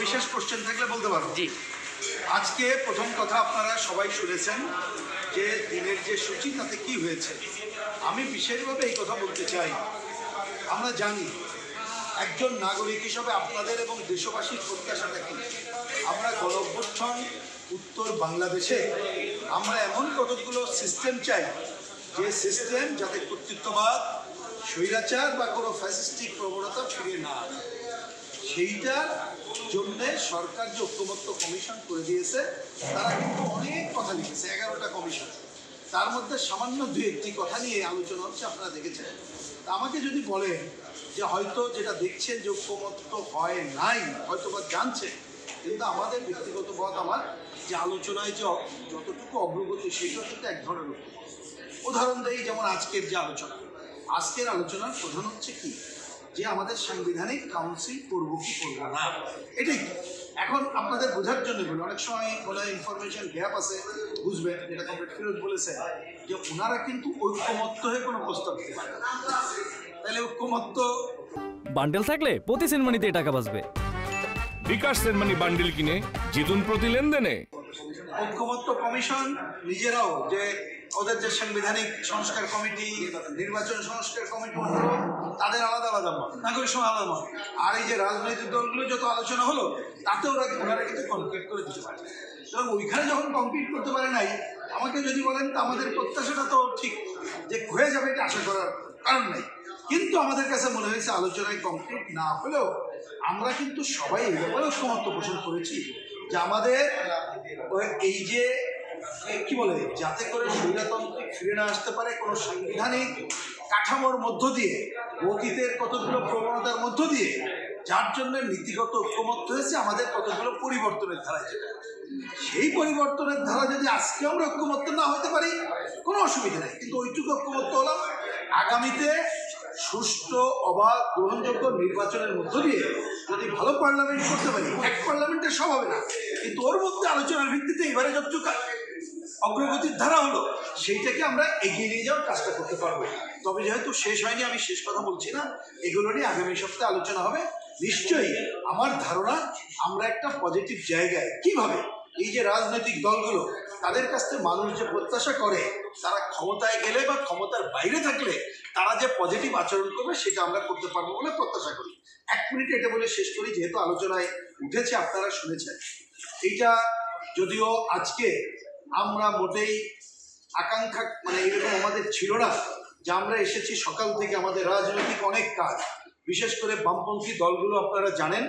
বিশেষ কোশ্চেন থাকলে বলতে পারো। জি, আজকে প্রথম কথা আপনারা সবাই শুনেছেন যে দিনের যে সূচি তাতে কি হয়েছে। আমি বিশেষভাবে এই কথা বলতে চাই, আমরা জানি একজন নাগরিক হিসাবে আপনাদের এবং দেশবাসীর প্রত্যাশাটা কি। আমরা গণঅভ্যুত্থান উত্তর বাংলাদেশে আমরা এমন কতগুলো সিস্টেম চাই যে সিস্টেম যাতে কর্তৃত্ববাদ, স্বৈরাচার বা কোনো ফ্যাসিস্টিক প্রবণতা ফিরে না আসে। সেইটার জন্যে সরকার যে ঐক্যমত্য কমিশন করে দিয়েছে, তারা কিন্তু অনেক কথা লিখেছে, 11টা কমিশন। তার মধ্যে সামান্য দু একটি কথা নিয়ে আলোচনা হচ্ছে, আপনারা দেখেছেন। তা আমাকে যদি বলেন যে হয়তো যেটা দেখছেন যে ঐক্যমত্য হয় নাই, হয়তো বা জানছেন, কিন্তু আমাদের ব্যক্তিগত মত আমার যে আলোচনায় যে যতটুকু অগ্রগতি সেটা কিন্তু এক ধরনের ঐক্যমত। উদাহরণ দেই, যেমন আজকের যে আলোচনা, আজকের আলোচনার প্রধান হচ্ছে কি যে আমাদের সাংবিধানিক কাউন্সিল করবো কি করবো না, এটাই। এখন আপনাদের বোঝার জন্য বলি, অনেক সময় বলে ইনফরমেশন গ্যাপ আছে, বুঝবেন যেটা কমরেড ফিরোজ বলেছে যে ওনারা কিন্তু ঐক্যমত্য হয়ে কোনো প্রস্তাব দিতে পারে না। তাহলে ঐক্যমত্য বান্ডেল থাকলে প্রতি সেনমানিতে টাকা বাঁচবে। বিকাশ সেনমানি বান্ডেল কিনে জিতুন প্রতি লেনদেনে। ঐক্যমত্য কমিশন নিজেরাও যে ওদের যে সাংবিধানিক সংস্কার কমিটি, নির্বাচন সংস্কার কমিটি, তাদের আলাদা আলাদা মত, নাগরিক সমাজ আলাদা মত। আর এই যে রাজনৈতিক দলগুলো যত আলোচনা হলো তাতে ওনারা কিন্তু কমপ্লিট করে দিতে পারে। সুতরাং ওইখানে যখন কমপ্লিট করতে পারে নাই, আমাকে যদি বলেন তো আমাদের প্রত্যাশাটা তো ঠিক যে হয়ে যাবে এটা আশা করার কারণ নেই। কিন্তু আমাদের কাছে মনে হয়েছে আলোচনায় কমপ্লিট না হলেও আমরা কিন্তু সবাই এই ব্যাপারে ঐক্যমত্য পোষণ করেছি যে আমাদের এই যে কি বলে, যাতে করে স্বৈরতান্ত্রিক ফিরে না আসতে পারে কোনো সাংবিধানিক কাঠামোর মধ্য দিয়ে, অতীতের কতগুলো প্রবণতার মধ্য দিয়ে, যার জন্য নীতিগত ঐক্যমত্য হয়েছে আমাদের কতগুলো পরিবর্তনের ধারা। যেটা সেই পরিবর্তনের ধারা যদি আজকে আমরা ঐক্যমত্য না হতে পারি কোনো অসুবিধা নেই, কিন্তু ওইটুকু ঐক্যমত্য হলাম আগামীতে সুষ্ঠু, অবাধ, গ্রহণযোগ্য নির্বাচনের মধ্য দিয়ে যদি ভালো পার্লামেন্ট করতে পারি। এক পার্লামেন্টে সব হবে না, কিন্তু ওর মধ্যে আলোচনার ভিত্তিতে এবারে যতটুকু অগ্রগতির ধারা হলো সেইটাকে আমরা এগিয়ে নিয়ে যাওয়ার কাজটা করতে পারবো। তবে যেহেতু শেষ হয়নি, আমি শেষ কথা বলছি না, এগুলো নিয়ে আগামী সপ্তাহে আলোচনা হবে। নিশ্চয়ই আমার ধারণা আমরা একটা পজিটিভ জায়গায়, কিভাবে এই যে রাজনৈতিক দলগুলো তাদের কাছ থেকে মানুষ যে প্রত্যাশা করে, তারা ক্ষমতায় গেলে বা ক্ষমতার বাইরে থাকলে তারা যে পজিটিভ আচরণ করবে সেটা আমরা করতে পারবো বলে প্রত্যাশা করি। এক মিনিটে এটা বলে শেষ করি, যেহেতু আলোচনায় উঠেছে, আপনারা শুনেছেন। এইটা যদিও আজকে আমরা মোটেই আকাঙ্ক্ষা এরকম আমাদের ছিল না যে আমরা এসেছি সকাল থেকে, আমাদের রাজনৈতিক অনেক কাজ, বিশেষ করে বামপন্থী দলগুলো আপনারা জানেন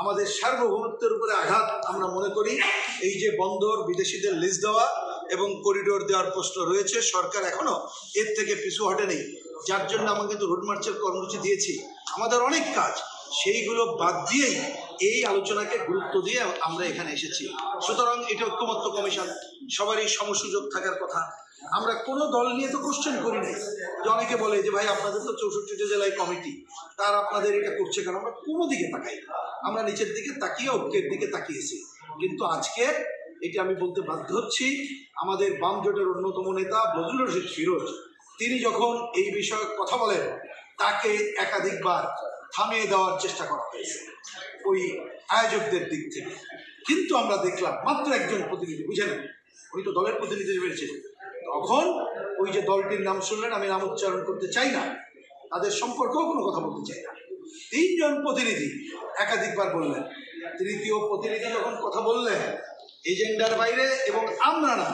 আমাদের সার্বভৌমত্বের উপরে আঘাত আমরা মনে করি। এই যে বন্দর বিদেশিদের লিজ দেওয়া এবং করিডোর দেওয়ার প্রশ্ন রয়েছে, সরকার এখনো এর থেকে পিছু হটেনি, যার জন্য আমরা কিন্তু রোড মার্চের কর্মসূচি দিয়েছি। আমাদের অনেক কাজ, সেইগুলো বাদ দিয়েই এই আলোচনাকে গুরুত্ব দিয়ে আমরা এখানে এসেছি। সুতরাং এটা ঐক্যমত্য কমিশন, সবারই সমসুযোগ থাকার কথা। আমরা কোনো দল নিয়ে তো কোশ্চেন করি না, যে অনেকে বলে যে ভাই আপনাদের তো 64টি জেলায় কমিটি, তার আপনাদের এটা করছে কেন। আমরা কোনো দিকে তাকাই, আমরা নিচের দিকে তাকিয়ে ঐক্যের দিকে তাকিয়েছি। কিন্তু আজকে এটা আমি বলতে বাধ্য হচ্ছি, আমাদের বাম জোটের অন্যতম নেতা বজলুর রশিদ ফিরোজ, তিনি যখন এই বিষয়ে কথা বলেন, তাকে একাধিকবার থামিয়ে দেওয়ার চেষ্টা করা হয়েছে ওই আয়োজকদের দিক থেকে। কিন্তু আমরা দেখলাম মাত্র একজন প্রতিনিধি, বুঝে নেন, উনি তো দলের প্রতিনিধি হয়েছে, তখন ওই যে দলটির নাম শুনলেন, আমি নাম উচ্চারণ করতে চাই না, তাদের সম্পর্কেও কোনো কথা বলতে চাই না, 3 জন প্রতিনিধি একাধিকবার বললেন। তৃতীয় প্রতিনিধি যখন কথা বললেন এজেন্ডার বাইরে, এবং আমরা না,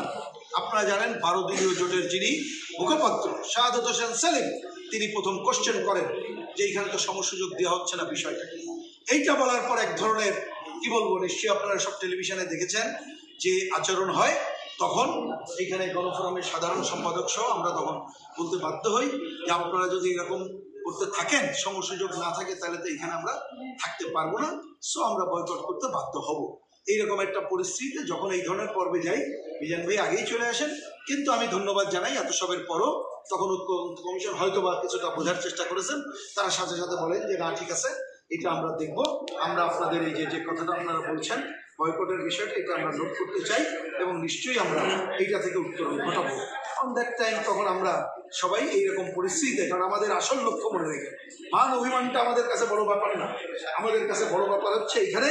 আপনারা জানেন 12 দলীয় জোটের যিনি মুখপাত্র শাহাদাত হোসেন সেলিম, তিনি প্রথম কোশ্চেন করেন যে এইখানে তো সমসুযোগ দেওয়া হচ্ছে না, বিষয়টা। এইটা বলার পর এক ধরনের কি বলবো, নিশ্চয়ই আপনারা সব টেলিভিশনে দেখেছেন যে আচরণ হয়। তখন এইখানে গণফোরামের সাধারণ সম্পাদক সহ আমরা তখন বলতে বাধ্য হই যে আপনারা যদি এরকম করতে থাকেন, সমসুযোগ না থাকে, তাহলে তো এখানে আমরা থাকতে পারবো না, সো আমরা বয়কট করতে বাধ্য হব। এইরকম একটা পরিস্থিতিতে যখন এই ধরনের পর্বে যাই, মিজান ভাই আগেই চলে আসেন, কিন্তু আমি ধন্যবাদ জানাই এত সবের পরও তখন ঐক্যমত্য কমিশন হয়তো বা কিছুটা বোঝার চেষ্টা করেছেন, তারা সাথে সাথে বলেন যে না ঠিক আছে, এটা আমরা দেখব, আমরা আপনাদের এই যে কথাটা আপনারা বলছেন বয়কটের বিষয়টা, এটা আমরা নোট করতে চাই এবং নিশ্চয়ই আমরা এইটা থেকে উত্তরণ ঘটাবো। অন দ্যাট টাইম তখন আমরা সবাই এইরকম পরিস্থিতিতে, কারণ আমাদের আসল লক্ষ্য মনে রেখে, মান অভিমানটা আমাদের কাছে বড় ব্যাপার না, আমাদের কাছে বড় ব্যাপার হচ্ছে এখানে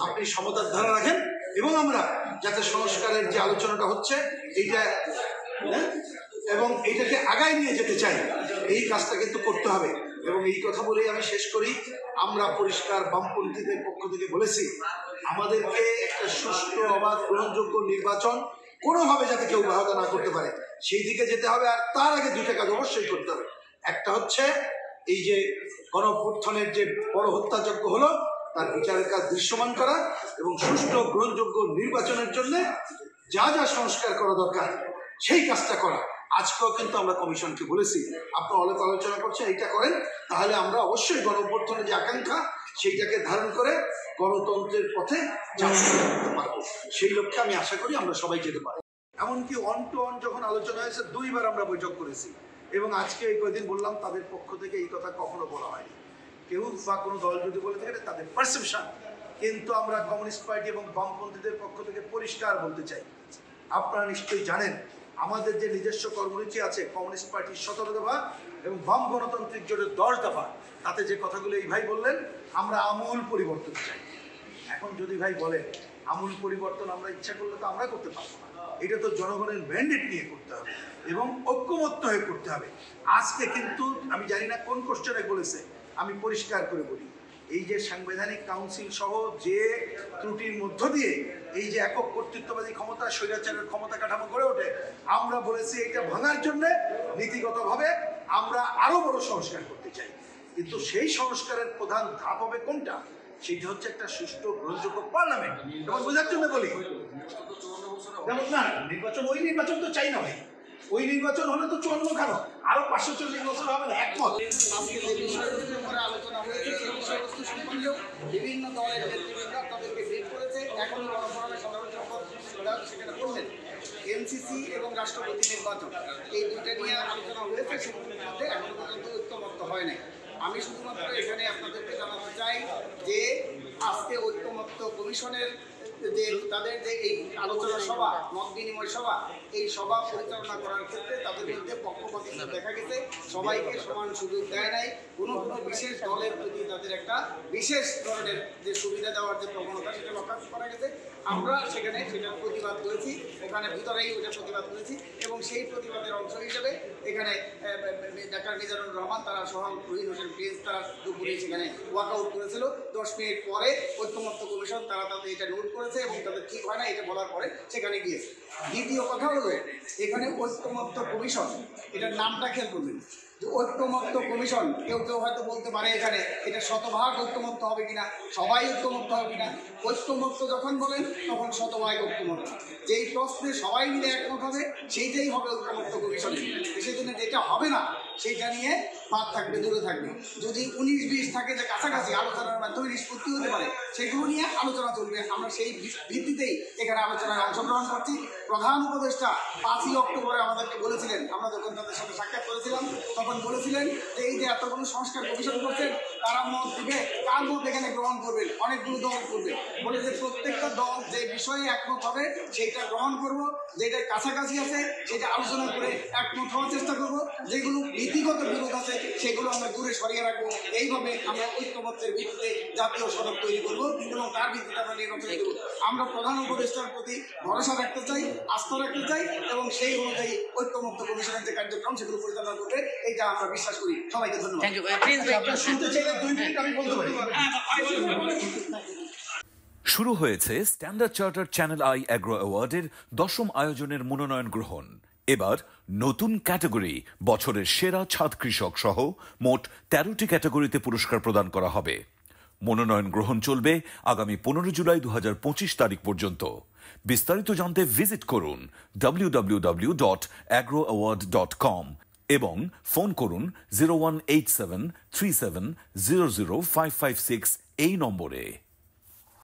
আপনি সমতার ধারা রাখেন এবং আমরা যাতে সংস্কারের যে আলোচনাটা হচ্ছে এইটা এবং এইটাকে আগায় নিয়ে যেতে চাই, এই কাজটা কিন্তু করতে হবে। এবং এই কথা বলেই আমি শেষ করি, আমরা পরিষ্কার বামপন্থীদের পক্ষ থেকে বলেছি আমাদেরকে একটা সুষ্ঠু অবাধ গ্রহণযোগ্য নির্বাচন কোনোভাবে যাতে কেউ ব্যাহত না করতে পারে সেই দিকে যেতে হবে। আর তার আগে দুইটা কাজ অবশ্যই করতে হবে। একটা হচ্ছে এই যে গণঅভ্যুত্থানের যে বড় হত্যাযজ্ঞ হলো তার বিচারের কাজ দৃশ্যমান করা এবং সুষ্ঠু গ্রহণযোগ্য নির্বাচনের জন্য যা যা সংস্কার করা দরকার সেই কাজটা করা। আজকেও কিন্তু আমরা কমিশনকে বলেছি আপনারা অনেক আলোচনা করছেন, এইটা করেন, তাহলে আমরা অবশ্যই গণঅভ্যুত্থানের যে আকাঙ্ক্ষা সেইটাকে ধারণ করে গণতন্ত্রের পথে যাত্রা করতে পারবো। সেই লক্ষ্যে আমি আশা করি আমরা সবাই যেতে পারি। এমনকি ওয়ান টু ওয়ান যখন আলোচনা হয়েছে 2 বার আমরা বৈঠক করেছি এবং আজকে এই কয়েকদিন বললাম তাদের পক্ষ থেকে এই কথা কখনো বলা হয়নি। কেউ বা কোনো দল যদি বলে থাকে তাদের পারসেপশন, কিন্তু আমরা কমিউনিস্ট পার্টি এবং বামপন্থীদের পক্ষ থেকে পরিষ্কার বলতে চাই, আপনারা নিশ্চয়ই জানেন আমাদের যে নিজস্ব কর্মসূচি আছে কমিউনিস্ট পার্টির 17 দফা এবং বাম গণতান্ত্রিক জোটের 10 দফা, তাতে যে কথাগুলো এই ভাই বললেন আমরা আমূল পরিবর্তন চাই। এখন যদি ভাই বলে আমূল পরিবর্তন আমরা ইচ্ছা করলে তো আমরা করতে পারবো না, এটা তো জনগণের ম্যান্ডেট নিয়ে করতে হবে এবং ঐক্যমত্য হয়ে করতে হবে। আজকে কিন্তু আমি জানি না কোন কোশ্চেনে বলেছে, আমি পরিষ্কার করে বলি, এই যে সাংবিধানিক কাউন্সিল সহ যে ত্রুটির মধ্য দিয়ে এই যে একক কর্তৃত্ববাদী ক্ষমতা স্বৈরাচারের ক্ষমতা কাঠামো গড়ে ওঠে, আমরা বলেছি এটা ভাঙার জন্য নীতিগতভাবে আমরা আরো বড় সংস্কার করতে চাই। কিন্তু সেই সংস্কারের প্রধান ধাপ হবে কোনটা? সেটা হচ্ছে একটা সুষ্ঠু গ্রহণযোগ্য পার্লামেন্ট। এবং বোঝার জন্য বলি, যেমন না নির্বাচন, ওই নির্বাচন তো চাই না ভাই, ওই নির্বাচন হলে তো 54 কেন আরো 540 বছর হবে না, একমত। আজকে যে বিষয়বস্তুর উপরে আলোচনা হয়েছে সেই বিষয়বস্তু সম্পর্কেও বিভিন্ন দলের নেতৃবৃন্দ তাদেরকে ব্রিফ করেছে। এখন গণফোরামের সাধারণ সম্পাদক সেখানে বললেন এনসিসি এবং রাষ্ট্রপতি নির্বাচন এই দুইটা নিয়ে আলোচনা হয়েছে, সেগুলোর মধ্যে এখনো পর্যন্ত ঐক্যমত্য হয় নাই। আমি শুধুমাত্র এখানে আপনাদেরকে জানাতে চাই যে আজকে ঐক্যমত্য কমিশনের যে তাদের যে এই আলোচনা সভা, মত বিনিময় সভা, এই সভা পরিচালনা করার ক্ষেত্রে তাদের মধ্যে পক্ষপাতিত্ব দেখা গেছে, সবাইকে সমান সুযোগ দেয় নাই। কোনো বিশেষ দলের প্রতি তাদের একটা বিশেষ ধরনের যে সুবিধা দেওয়ার যে প্রবণতা সেটা লক্ষ্য করা গেছে। আমরা সেখানে সেটার প্রতিবাদ করেছি, ওখানে ভিতরেই ওইটা প্রতিবাদ করেছি এবং সেই প্রতিবাদের অংশ হিসেবে এখানে ডাক্তার মিজানুর রহমান তারা সহ রহিম হোসেন প্রিন্স তারা দুপুরে সেখানে ওয়াকআউট করেছিল। 10 মিনিট পরে ঐক্যমত্য কমিশন তারা তাদের এটা নোট করেছে এবং তাদের ঠিক হয় না এটা বলার পরে সেখানে গিয়েছে। দ্বিতীয় কথা হলো এখানে ঐক্যমত্য কমিশন, এটার নামটা খেয়াল করবেন যে ঐক্যমত্য কমিশন। কেউ কেউ হয়তো বলতে পারে এখানে এটা শতভাগ ঐক্যমত্য হবে কিনা, সবাই ঐক্যমত্য হবে কিনা। ঐক্যমত্য যখন বলেন তখন শতভাগ ঐক্যমত্য, যেই প্রশ্নে সবাই মিলে একমত হবে সেইটাই হবে ঐক্যমত্য কমিশন। সেজন্য যেটা হবে না সেইটা নিয়ে বাদ থাকবে, দূরে থাকবে। যদি 19-20 থাকে যে কাছাকাছি আলোচনার মাধ্যমে নিষ্পত্তি হতে পারে সেগুলো নিয়ে আলোচনা চলবে। আমরা সেই ভিত্তিতেই এখানে আলোচনায় অংশগ্রহণ করছি। প্রধান উপদেষ্টা 5ই অক্টোবরে আমাদেরকে বলেছিলেন, আমরা যখন তাদের সাথে সাক্ষাৎ করেছিলাম তখন বলেছিলেন যে এই যে এতগুলো সংস্কার কমিশন করছেন তারা মত দিবে, কার মত এখানে গ্রহণ করবেন, অনেকগুলো দল করবে, বলে যে প্রত্যেকটা দল যে বিষয়ে একমত হবে সেইটা গ্রহণ করব, যেটা কাছাকাছি আছে সেটা আলোচনা করে একমত হওয়ার চেষ্টা করব, যেগুলো নীতিগত বিরোধ আছে সেগুলো আমরা দূরে সরিয়ে রাখবো। এইভাবে আমরা ঐক্যমত্যের ভিত্তিতে জাতীয় সড়ক তৈরি করবো এবং তার ভিত্তিতে আমরা নির্বাচন দেবো। আমরা প্রধান উপদেষ্টার প্রতি ভরসা রাখতে চাই, আস্থা রাখতে চাই এবং সেই অনুযায়ী ঐক্যমত্য কমিশনের যে কার্যক্রম সেগুলো পরিচালনা করবে এইটা আমরা বিশ্বাস করি। সবাইকে ধন্যবাদ। শুনতে চাইলে 2 মিনিট আমি বলতে পারি। শুরু হয়েছে Standard Chartered channel i agro অ্যাওয়ার্ডের 10ম আয়োজনের মনোনয়ন গ্রহণ। এবার নতুন ক্যাটাগরি বছরের সেরা ছাদ কৃষক সহ মোট 13টি ক্যাটাগরিতে পুরস্কার প্রদান করা হবে। মনোনয়ন গ্রহণ চলবে আগামী 15 জুলাই 2025 তারিখ পর্যন্ত। বিস্তারিত জানতে ভিজিট করুন www.agroaward.com এবং ফোন করুন 018737000556 এই নম্বরে।